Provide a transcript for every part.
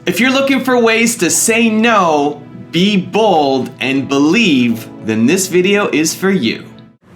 If you're looking for ways to say no, be bold, and believe, then this video is for you.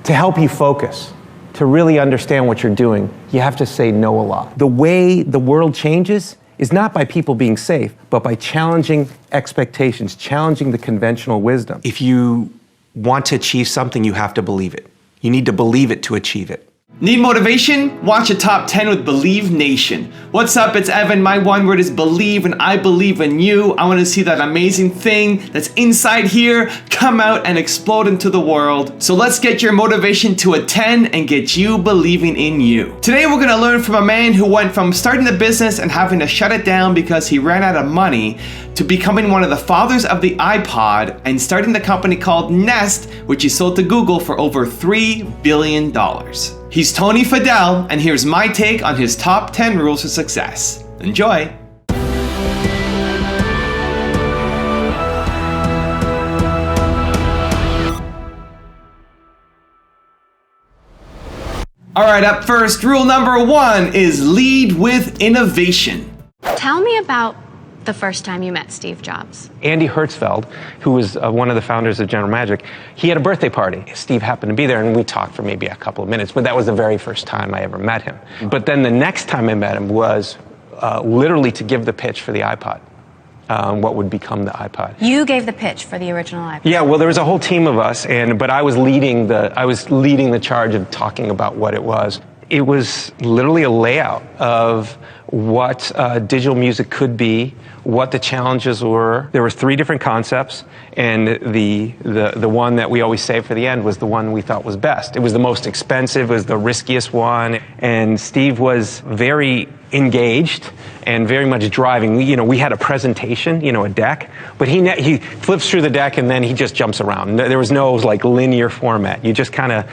To help you focus, to really understand what you're doing, you have to say no a lot. The way the world changes is not by people being safe, but by challenging expectations, challenging the conventional wisdom. If you want to achieve something, you have to believe it. You need to believe it to achieve it. Need motivation? Watch a top 10 with Believe Nation. What's up? It's Evan. My one word is believe, and I believe in you. I want to see that amazing thing that's inside here come out and explode into the world. So let's get your motivation to a 10 and get you believing in you. Today we're going to learn from a man who went from starting the business and having to shut it down because he ran out of money to becoming one of the fathers of the iPod and starting the company called Nest, which he sold to Google for over $3 billion. He's Tony FADELL, and here's my take on his top 10 rules for success. Enjoy! All right, up first, rule number 1 is lead with innovation. Tell me about the first time you met Steve Jobs. Andy Hertzfeld, who was one of the founders of General Magic, he had a birthday party. Steve happened to be there, and we talked for maybe a couple of minutes, but that was the very first time I ever met him. But then the next time I met him was literally to give the pitch for the iPod, what would become the iPod. You gave the pitch for the original iPod? Yeah, well, there was a whole team of us, but I was leading the charge of talking about what it was. It was literally a layout of what digital music could be, what the challenges were. There were 3 different concepts, and the one that we always saved for the end was the one we thought was best. It was the most expensive, it was the riskiest one, and Steve was very engaged and very much driving. We had a presentation, a deck, but he flips through the deck and then he just jumps around. There was no linear format. You just kind of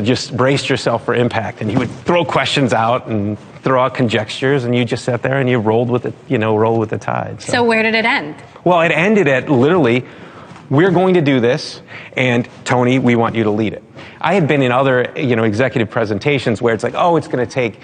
just braced yourself for impact, and he would throw questions out and throw out conjectures, and you just sat there and you rolled with it, roll with the tide. So where did it end? Well, it ended at literally, we're going to do this, and Tony, we want you to lead it. I had been in other, executive presentations where it's like, oh, it's going to take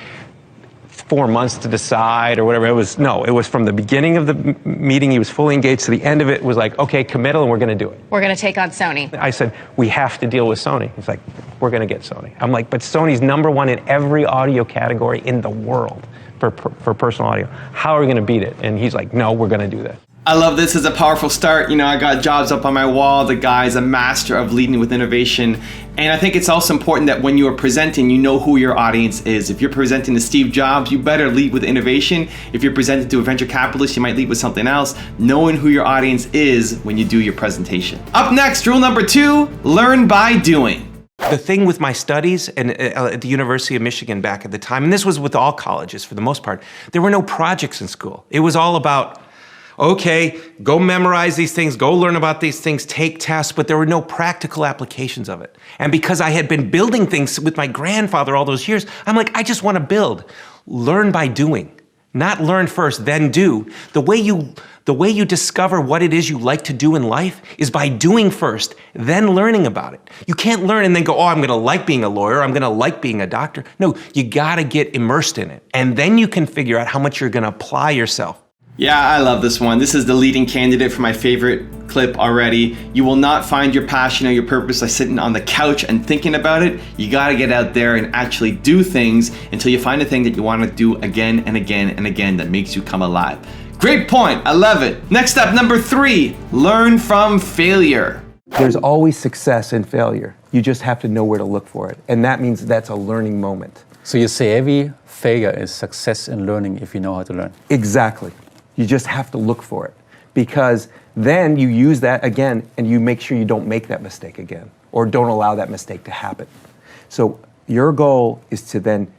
4 months to decide or whatever. It was from the beginning of the meeting, he was fully engaged, to the end of it was like, okay, committal, and we're going to do it. We're going to take on Sony. I said, we have to deal with Sony. He's like, we're going to get Sony. I'm like, but Sony's #1 in every audio category in the world for personal audio. How are we going to beat it? And he's like, no, we're going to do this. I love this as a powerful start. I got Jobs up on my wall. The guy's a master of leading with innovation. And I think it's also important that when you are presenting, you know who your audience is. If you're presenting to Steve Jobs, you better lead with innovation. If you're presenting to a venture capitalist, you might lead with something else, knowing who your audience is when you do your presentation. Up next, rule number 2, learn by doing. The thing with my studies and at the University of Michigan back at the time, and this was with all colleges for the most part, there were no projects in school. It was all about, okay, go memorize these things, go learn about these things, take tests, but there were no practical applications of it. And because I had been building things with my grandfather all those years, I'm like, I just want to build. Learn by doing. Not learn first, then do. The way you discover what it is you like to do in life is by doing first, then learning about it. You can't learn and then go, oh, I'm going to like being a lawyer, I'm going to like being a doctor. No, you got to get immersed in it. And then you can figure out how much you're going to apply yourself. Yeah, I love this one. This is the leading candidate for my favorite clip already. You will not find your passion or your purpose by sitting on the couch and thinking about it. You gotta get out there and actually do things until you find a thing that you wanna do again and again and again that makes you come alive. Great point, I love it. Next up, number 3, learn from failure. There's always success in failure. You just have to know where to look for it. And that means that's a learning moment. So you say every failure is success in learning if you know how to learn. Exactly. You just have to look for it, because then you use that again and you make sure you don't make that mistake again or don't allow that mistake to happen. So your goal is to then,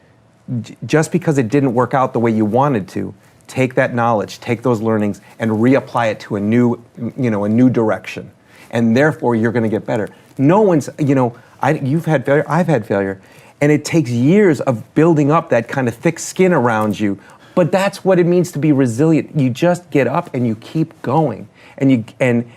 just because it didn't work out the way you wanted to, take that knowledge, take those learnings and reapply it to a new direction. And therefore you're going to get better. No one's, you've had failure, I've had failure, and it takes years of building up that kind of thick skin around you. But that's what it means to be resilient. You just get up and you keep going. And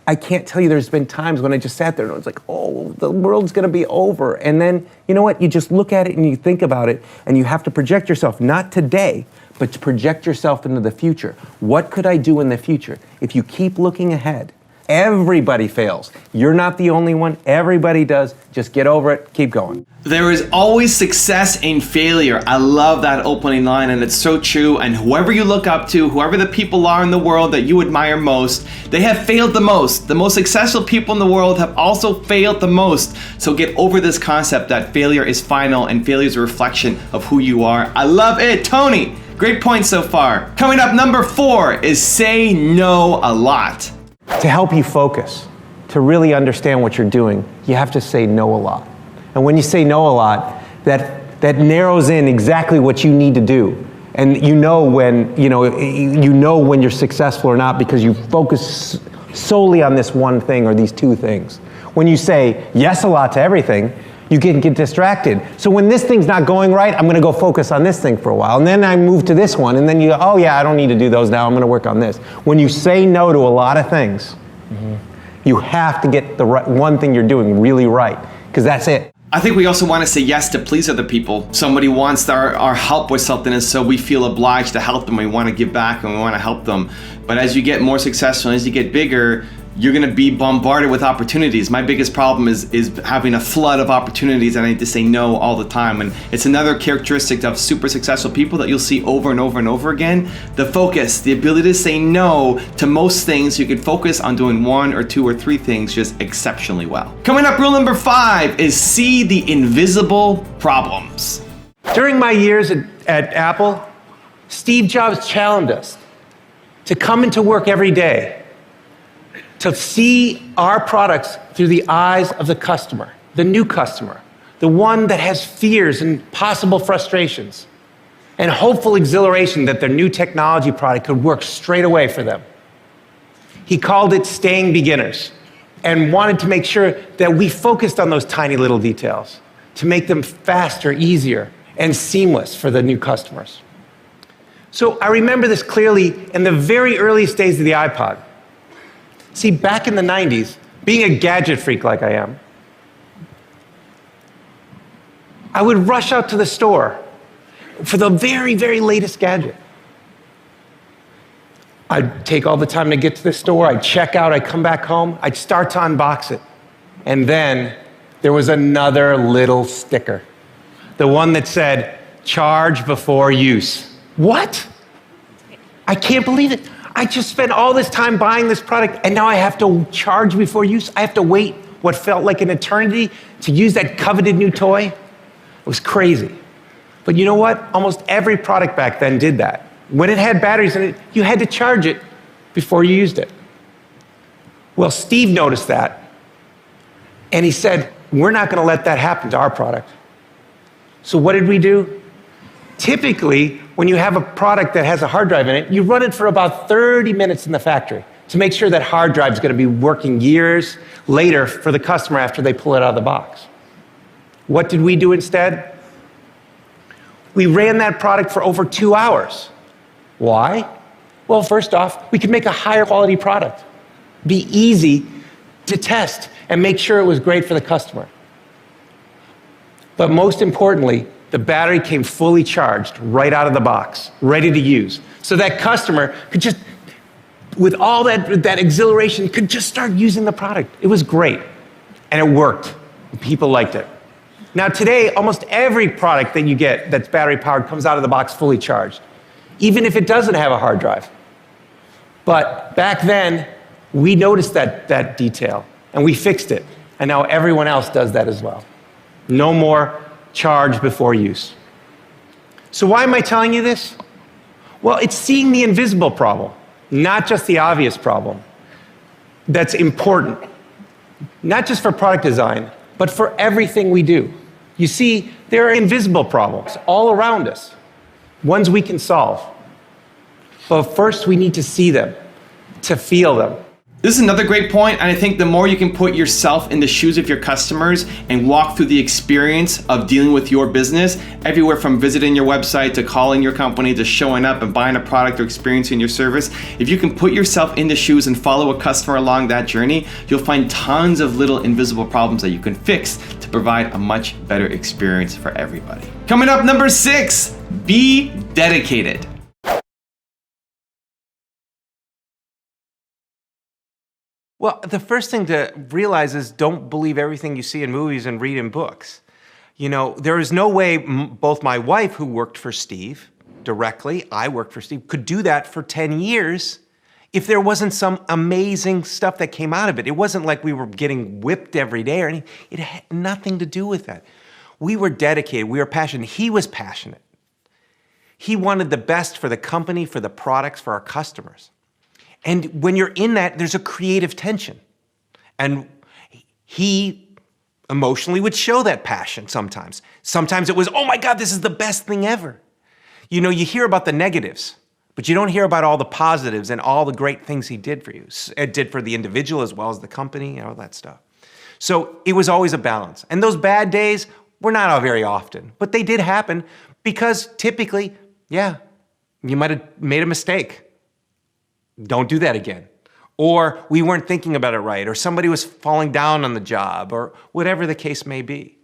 I can't tell you, there's been times when I just sat there and I was like, oh, the world's gonna be over. And then, you know what, you just look at it and you think about it, and you have to project yourself, not today, but to project yourself into the future. What could I do in the future? If you keep looking ahead, everybody fails. You're not the only one. Everybody does. Just get over it. Keep going. There is always success in failure. I love that opening line, and it's so true. And whoever you look up to, whoever the people are in the world that you admire most, they have failed the most. The most successful people in the world have also failed the most. So get over this concept that failure is final and failure is a reflection of who you are. I love it. Tony, great point so far. Coming up, number 4 is say no a lot. To help you focus, to really understand what you're doing, you have to say no a lot. And when you say no a lot, that narrows in exactly what you need to do. And you know when you're successful or not because you focus solely on this one thing or these two things. When you say yes a lot to everything, you can get distracted. So when this thing's not going right, I'm gonna go focus on this thing for a while. And then I move to this one, and then you go, oh yeah, I don't need to do those now, I'm gonna work on this. When you say no to a lot of things, you have to get the one thing you're doing really right, because that's it. I think we also want to say yes to please other people. Somebody wants our help with something, and so we feel obliged to help them. We want to give back and we want to help them. But as you get more successful, as you get bigger, you're going to be bombarded with opportunities. My biggest problem is having a flood of opportunities, and I need to say no all the time. And it's another characteristic of super successful people that you'll see over and over and over again. The focus, the ability to say no to most things. You can focus on doing 1 or 2 or 3 things just exceptionally well. Coming up, rule number 5 is see the invisible problems. During my years at Apple, Steve Jobs challenged us to come into work every day to see our products through the eyes of the customer, the new customer, the one that has fears and possible frustrations, and hopeful exhilaration that their new technology product could work straight away for them. He called it staying beginners and wanted to make sure that we focused on those tiny little details to make them faster, easier, and seamless for the new customers. So I remember this clearly in the very earliest days of the iPod. See, back in the 90s, being a gadget freak like I am, I would rush out to the store for the very, very latest gadget. I'd take all the time to get to the store, I'd check out, I'd come back home, I'd start to unbox it. And then there was another little sticker. The one that said, charge before use. What? I can't believe it. I just spent all this time buying this product, and now I have to charge before use. I have to wait what felt like an eternity to use that coveted new toy. It was crazy. But you know what? Almost every product back then did that. When it had batteries in it, you had to charge it before you used it. Well, Steve noticed that, and he said, we're not going to let that happen to our product. So what did we do? Typically, when you have a product that has a hard drive in it, you run it for about 30 minutes in the factory to make sure that hard drive is going to be working years later for the customer after they pull it out of the box. What did we do instead? We ran that product for over 2 hours. Why? Well, first off, we could make a higher quality product, be easy to test, and make sure it was great for the customer. But most importantly, the battery came fully charged right out of the box, ready to use. So that customer could just, with all that exhilaration, could just start using the product. It was great, and it worked. People liked it. Now today, almost every product that you get that's battery powered comes out of the box fully charged, even if it doesn't have a hard drive. But back then, we noticed that detail, and we fixed it. And now everyone else does that as well. No more charge before use. So why am I telling you this? Well, it's seeing the invisible problem, not just the obvious problem. That's important, not just for product design, but for everything we do. You see, there are invisible problems all around us, ones we can solve. But first, we need to see them, to feel them. This is another great point, and I think the more you can put yourself in the shoes of your customers and walk through the experience of dealing with your business, everywhere from visiting your website to calling your company to showing up and buying a product or experiencing your service, if you can put yourself in the shoes and follow a customer along that journey, you'll find tons of little invisible problems that you can fix to provide a much better experience for everybody. Coming up, number 6, be dedicated. Well, the first thing to realize is don't believe everything you see in movies and read in books. You know, there is no way both my wife, who worked for Steve directly, I worked for Steve, could do that for 10 years if there wasn't some amazing stuff that came out of it. It wasn't like we were getting whipped every day or anything. It had nothing to do with that. We were dedicated, we were passionate. He was passionate. He wanted the best for the company, for the products, for our customers. And when you're in that, there's a creative tension. And he emotionally would show that passion sometimes. Sometimes it was, oh my God, this is the best thing ever. You know, you hear about the negatives, but you don't hear about all the positives and all the great things he did for you. It did for the individual as well as the company and all that stuff. So it was always a balance. And those bad days were not very often, but they did happen because typically, yeah, you might have made a mistake. Don't do that again. Or we weren't thinking about it right, or somebody was falling down on the job, or whatever the case may be.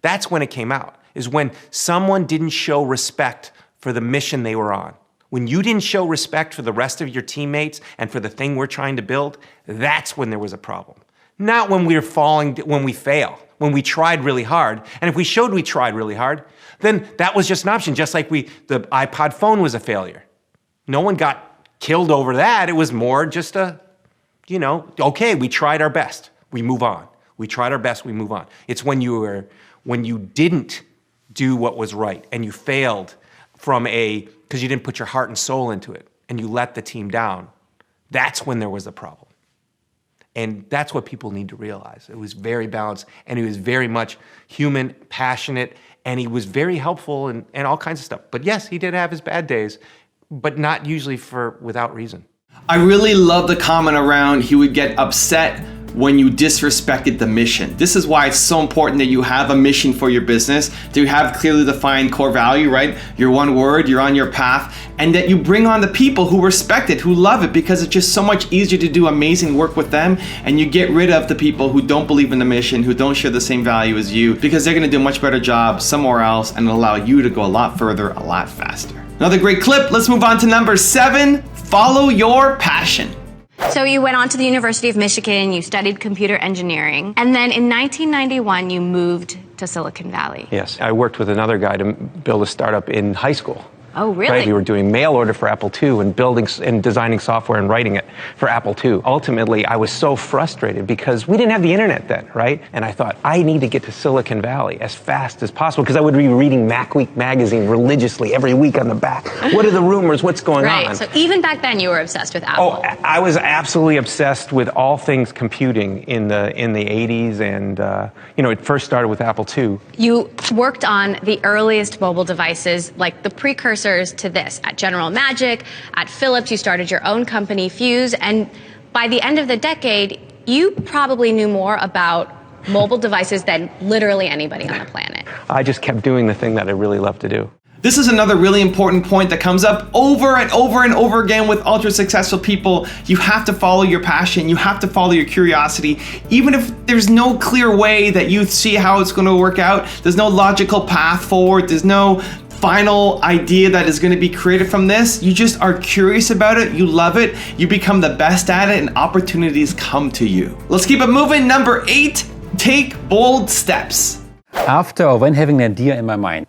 That's when it came out, is when someone didn't show respect for the mission they were on. When you didn't show respect for the rest of your teammates and for the thing we're trying to build, that's when there was a problem. Not when we're falling, when we fail, when we tried really hard. And if we showed we tried really hard, then that was just an option, just like the iPod phone was a failure. No one got killed over that. It was more just okay, we tried our best, we move on. We tried our best, we move on. It's when you didn't do what was right and you failed because you didn't put your heart and soul into it and you let the team down. That's when there was a problem. And that's what people need to realize. It was very balanced and he was very much human, passionate, and he was very helpful and all kinds of stuff. But yes, he did have his bad days, but not usually without reason. I really love the comment around he would get upset when you disrespected the mission. This is why it's so important that you have a mission for your business, that you have clearly defined core value, right? Your one word, you're on your path, and that you bring on the people who respect it, who love it, because it's just so much easier to do amazing work with them, and you get rid of the people who don't believe in the mission, who don't share the same value as you, because they're gonna do a much better job somewhere else and allow you to go a lot further, a lot faster. Another great clip. Let's move on to number 7. Follow your passion. So you went on to the University of Michigan, you studied computer engineering, and then in 1991 you moved to Silicon Valley. Yes, I worked with another guy to build a startup in high school. Oh, really? Right? We were doing mail order for Apple II and building and designing software and writing it for Apple II. Ultimately, I was so frustrated because we didn't have the internet then, right? And I thought, I need to get to Silicon Valley as fast as possible because I would be reading Macweek magazine religiously every week on the back. What are the rumors? What's going on? Right, so even back then you were obsessed with Apple. Oh, I was absolutely obsessed with all things computing in the 80s, and it first started with Apple II. You worked on the earliest mobile devices, like the precursors to this. At General Magic, at Philips, you started your own company, Fuse, and by the end of the decade, you probably knew more about mobile devices than literally anybody on the planet. I just kept doing the thing that I really love to do. This is another really important point that comes up over and over and over again with ultra successful people. You have to follow your passion. You have to follow your curiosity. Even if there's no clear way that you see how it's going to work out, there's no logical path forward, there's no final idea that is going to be created from this. You just are curious about it, you love it, you become the best at it, and opportunities come to you. Let's keep it moving. Number 8, take bold steps. After or when having an idea in my mind,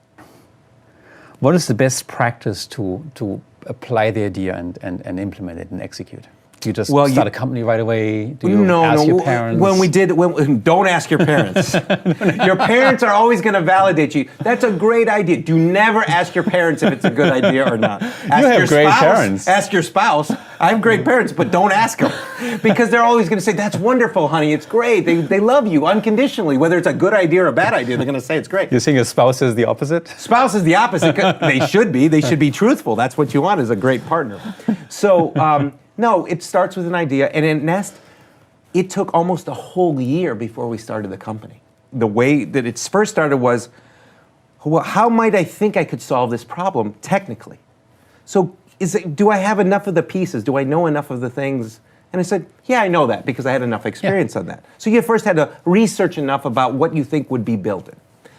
what is the best practice to apply the idea and implement it and execute? Do you just start a company right away? Do you ask your parents? Don't ask your parents. Your parents are always going to validate you. That's a great idea. Do never ask your parents if it's a good idea or not. Ask you have great parents. Ask your spouse. I have great parents, but don't ask them. Because they're always going to say, that's wonderful, honey. It's great. They love you unconditionally. Whether it's a good idea or a bad idea, they're going to say it's great. You're saying your spouse is the opposite? Spouse is the opposite. They should be. They should be truthful. That's what you want as a great partner. So, no, it starts with an idea, and in Nest, it took almost a whole year before we started the company. The way that it first started was, well, how might I think I could solve this problem technically? So do I have enough of the pieces? Do I know enough of the things? And I said, yeah, I know that because I had enough experience on that. So you first had to research enough about what you think would be built in.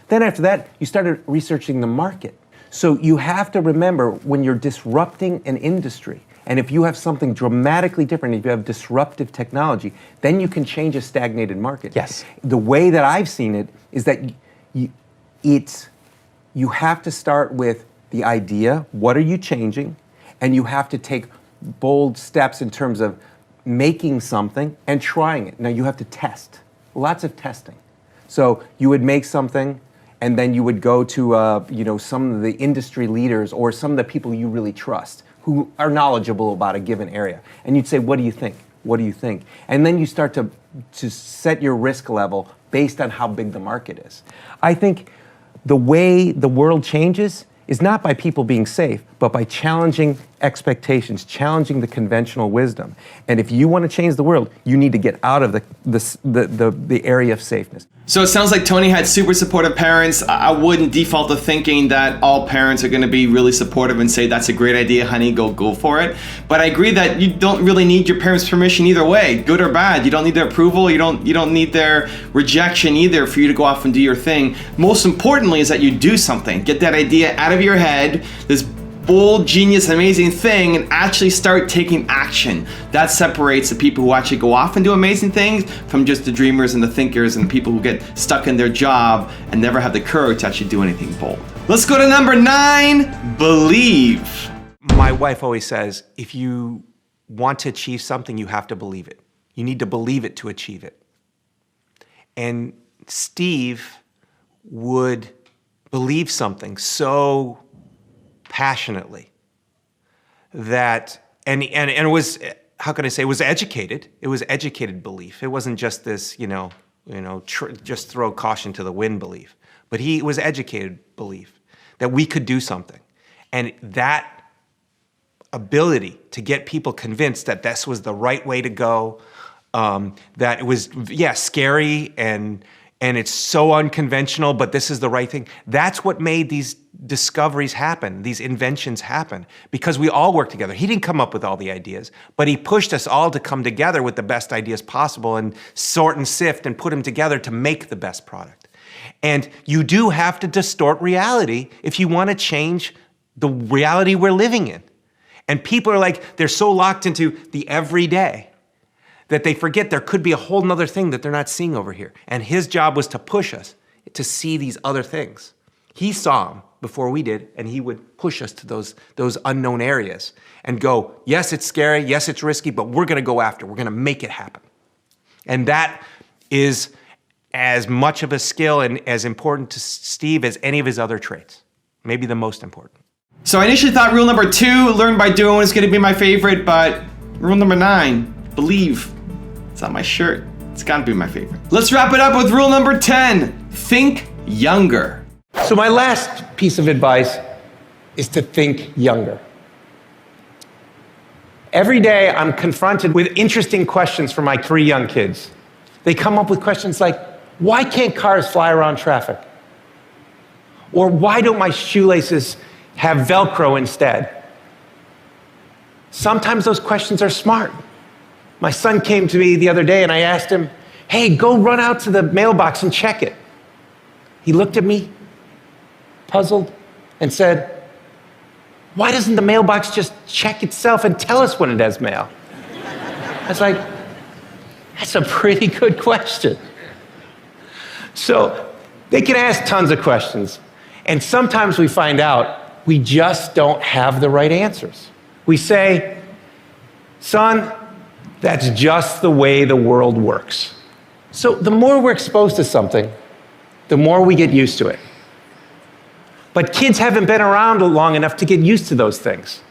Then after that, you started researching the market. So you have to remember when you're disrupting an industry, And if you have something dramatically different, if you have disruptive technology, then you can change a stagnated market. Yes. The way that I've seen it is that you have to start with the idea, what are you changing? And you have to take bold steps in terms of making something and trying it. Now you have to test, lots of testing. So you would make something and then you would go to some of the industry leaders or some of the people you really trust who are knowledgeable about a given area. And you'd say, what do you think? What do you think? And then you start to set your risk level based on how big the market is. I think the way the world changes is not by people being safe, but by challenging expectations, challenging the conventional wisdom. And if you want to change the world, you need to get out of the area of safeness. So it sounds like Tony had super supportive parents. I wouldn't default to thinking that all parents are going to be really supportive and say, that's a great idea, honey, go for it. But I agree that you don't really need your parents' permission either way, good or bad. You don't need their approval. You don't need their rejection either for you to go off and do your thing. Most importantly is that you do something. Get that idea out of your head, this bold, genius, amazing thing, and actually start taking action. That separates the people who actually go off and do amazing things from just the dreamers and the thinkers and the people who get stuck in their job and never have the courage to actually do anything bold. Let's go to number 9, believe. My wife always says, if you want to achieve something, you have to believe it. You need to believe it to achieve it. And Steve would believe something so passionately that, and it was, how can I say, it was educated. It was educated belief. It wasn't just this, just throw caution to the wind belief. But he was educated belief that we could do something. And that ability to get people convinced that this was the right way to go, that it was, scary and it's so unconventional, but this is the right thing. That's what made these discoveries happen, these inventions happen, because we all work together. He didn't come up with all the ideas, but he pushed us all to come together with the best ideas possible and sort and sift and put them together to make the best product. And you do have to distort reality if you want to change the reality we're living in. And people are like, they're so locked into the everyday that they forget there could be a whole nother thing that they're not seeing over here. And his job was to push us to see these other things. He saw them before we did, and he would push us to those unknown areas and go, yes, it's scary, yes, it's risky, but we're gonna go after, we're gonna make it happen. And that is as much of a skill and as important to Steve as any of his other traits, maybe the most important. So I initially thought rule number 2, learn by doing, was gonna be my favorite, but rule number 9, believe. It's on my shirt. It's gotta be my favorite. Let's wrap it up with rule number 10. Think younger. So my last piece of advice is to think younger. Every day I'm confronted with interesting questions from my 3 young kids. They come up with questions like, why can't cars fly around traffic? Or why don't my shoelaces have Velcro instead? Sometimes those questions are smart. My son came to me the other day and I asked him, hey, go run out to the mailbox and check it. He looked at me, puzzled, and said, why doesn't the mailbox just check itself and tell us when it has mail? I was like, that's a pretty good question. So they can ask tons of questions. And sometimes we find out we just don't have the right answers. We say, son, that's just the way the world works. So the more we're exposed to something, the more we get used to it. But kids haven't been around long enough to get used to those things.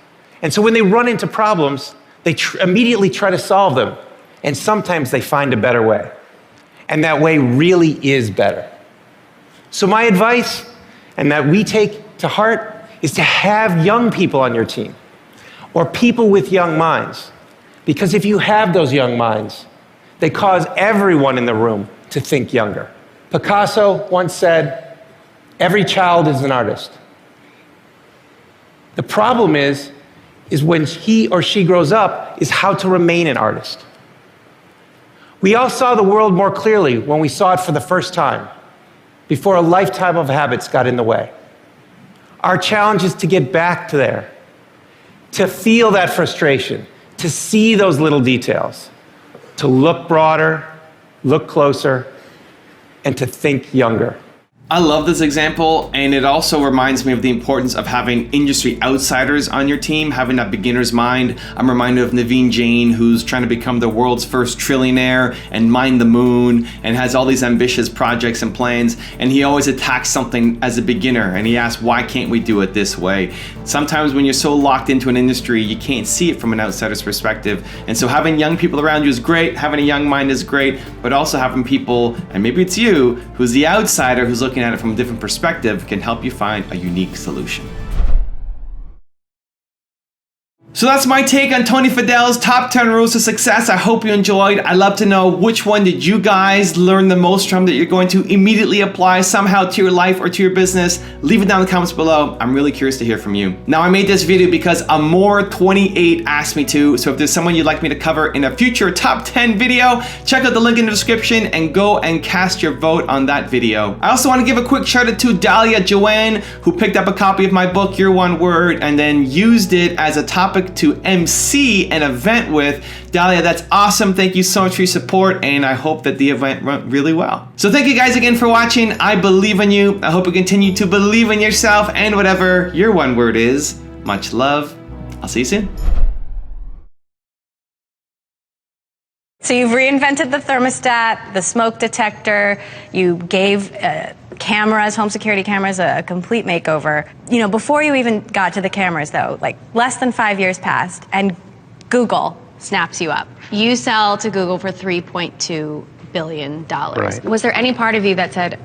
And so when they run into problems, they immediately try to solve them. And sometimes they find a better way. And that way really is better. So my advice, and that we take to heart, is to have young people on your team, or people with young minds. Because if you have those young minds, they cause everyone in the room to think younger. Picasso once said, every child is an artist. The problem is when he or she grows up, is how to remain an artist. We all saw the world more clearly when we saw it for the first time, before a lifetime of habits got in the way. Our challenge is to get back to there, to feel that frustration, to see those little details, to look broader, look closer, and to think younger. I love this example, and it also reminds me of the importance of having industry outsiders on your team, having that beginner's mind. I'm reminded of Naveen Jain, who's trying to become the world's first trillionaire and mine the moon and has all these ambitious projects and plans, and he always attacks something as a beginner, and he asks, why can't we do it this way? Sometimes when you're so locked into an industry, you can't see it from an outsider's perspective, and so having young people around you is great, having a young mind is great, but also having people, and maybe it's you, who's the outsider who's looking at it from a different perspective can help you find a unique solution. So that's my take on Tony FADELL'S top 10 rules to success. I hope you enjoyed. I'd love to know which one did you guys learn the most from that you're going to immediately apply somehow to your life or to your business. Leave it down in the comments below. I'm really curious to hear from you. Now, I made this video because Amore28 asked me to, so if there's someone you'd like me to cover in a future top 10 video, check out the link in the description and go and cast your vote on that video. I also want to give a quick shout out to Dahlia Joanne, who picked up a copy of my book, Your One Word, and then used it as a topic to MC an event with. Dahlia, that's awesome. Thank you so much for your support, and I hope that the event went really well. So thank you guys again for watching. I believe in you. I hope you continue to believe in yourself and whatever your one word is. Much love. I'll see you soon. So you've reinvented the thermostat, the smoke detector, you gave cameras, home security cameras, a complete makeover. You know, before you even got to the cameras though, like less than 5 years passed and Google snaps you up. You sell to Google for $3.2 billion. Right. Was there any part of you that said,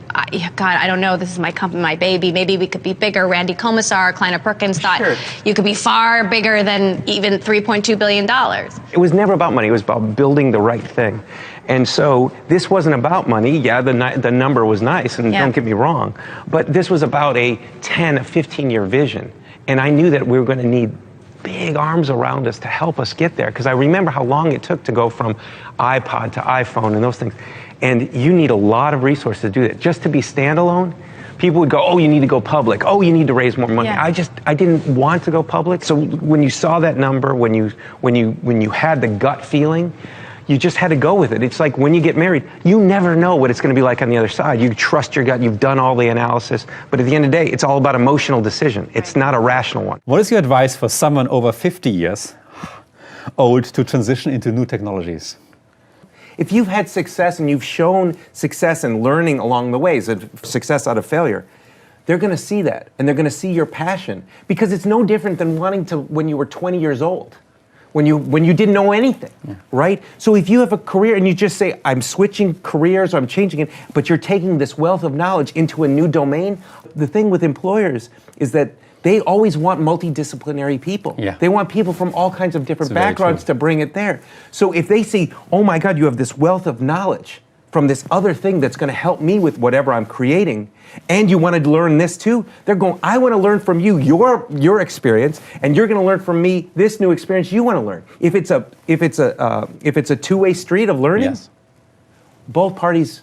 God, I don't know, this is my company, my baby, maybe we could be bigger? Randy Komisar, Kleiner Perkins thought you could be far bigger than even $3.2 billion. It was never about money, it was about building the right thing. And so this wasn't about money. Yeah, the number was nice, and don't get me wrong, but this was about a 10, a 15-year vision. And I knew that we were going to need big arms around us to help us get there, because I remember how long it took to go from iPod to iPhone and those things. And you need a lot of resources to do that. Just to be standalone, people would go, oh, you need to go public. Oh, you need to raise more money. I didn't want to go public. So when you saw that number, when you had the gut feeling, you just had to go with it. It's like when you get married, you never know what it's going to be like on the other side. You trust your gut, you've done all the analysis, but at the end of the day, it's all about emotional decision. It's not a rational one. What is your advice for someone over 50 years old to transition into new technologies? If you've had success and you've shown success and learning along the ways of success out of failure, they're going to see that, and they're going to see your passion, because it's no different than wanting to when you were 20 years old. When you didn't know anything, right? So if you have a career and you just say, I'm switching careers or I'm changing it, but you're taking this wealth of knowledge into a new domain, the thing with employers is that they always want multidisciplinary people. They want people from all kinds of different backgrounds to bring it there. So if they see, oh my God, you have this wealth of knowledge from this other thing that's going to help me with whatever I'm creating, and you want to learn this too, they're going, I want to learn from you your experience, and you're going to learn from me this new experience you want to learn. If it's a two-way street of learning, both parties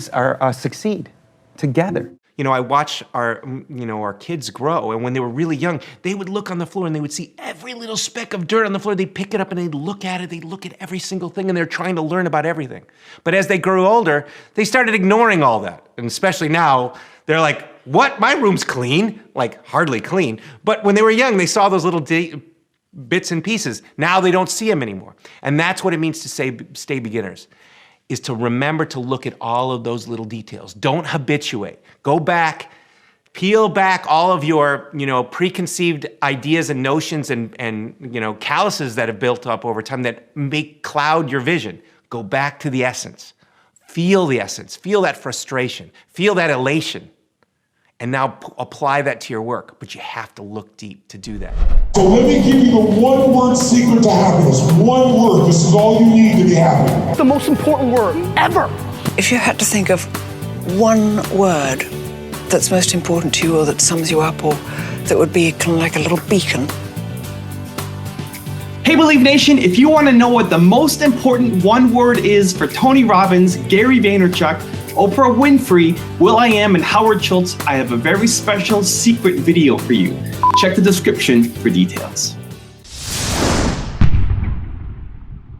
are succeed together. You know, I watch our kids grow, and when they were really young, they would look on the floor and they would see every little speck of dirt on the floor. They'd pick it up and they'd look at it. They'd look at every single thing, and they're trying to learn about everything. But as they grew older, they started ignoring all that. And especially now, they're like, what? My room's clean. Like, hardly clean. But when they were young, they saw those little bits and pieces. Now they don't see them anymore. And that's what it means to stay beginners, is to remember to look at all of those little details. Don't habituate. Go back, peel back all of your, preconceived ideas and notions and calluses that have built up over time that may cloud your vision. Go back to the essence. Feel the essence. Feel that frustration. Feel that elation. And now apply that to your work. But you have to look deep to do that. So let me give you the one-word secret to happiness. One word. This is all you need to be happy. The most important word ever. If you had to think of one word that's most important to you, or that sums you up, or that would be kind of like a little beacon. Hey Believe Nation, if you want to know what the most important one word is for Tony Robbins, Gary Vaynerchuk, Oprah Winfrey, Will.i.am, and Howard Schultz, I have a very special secret video for you. Check the description for details.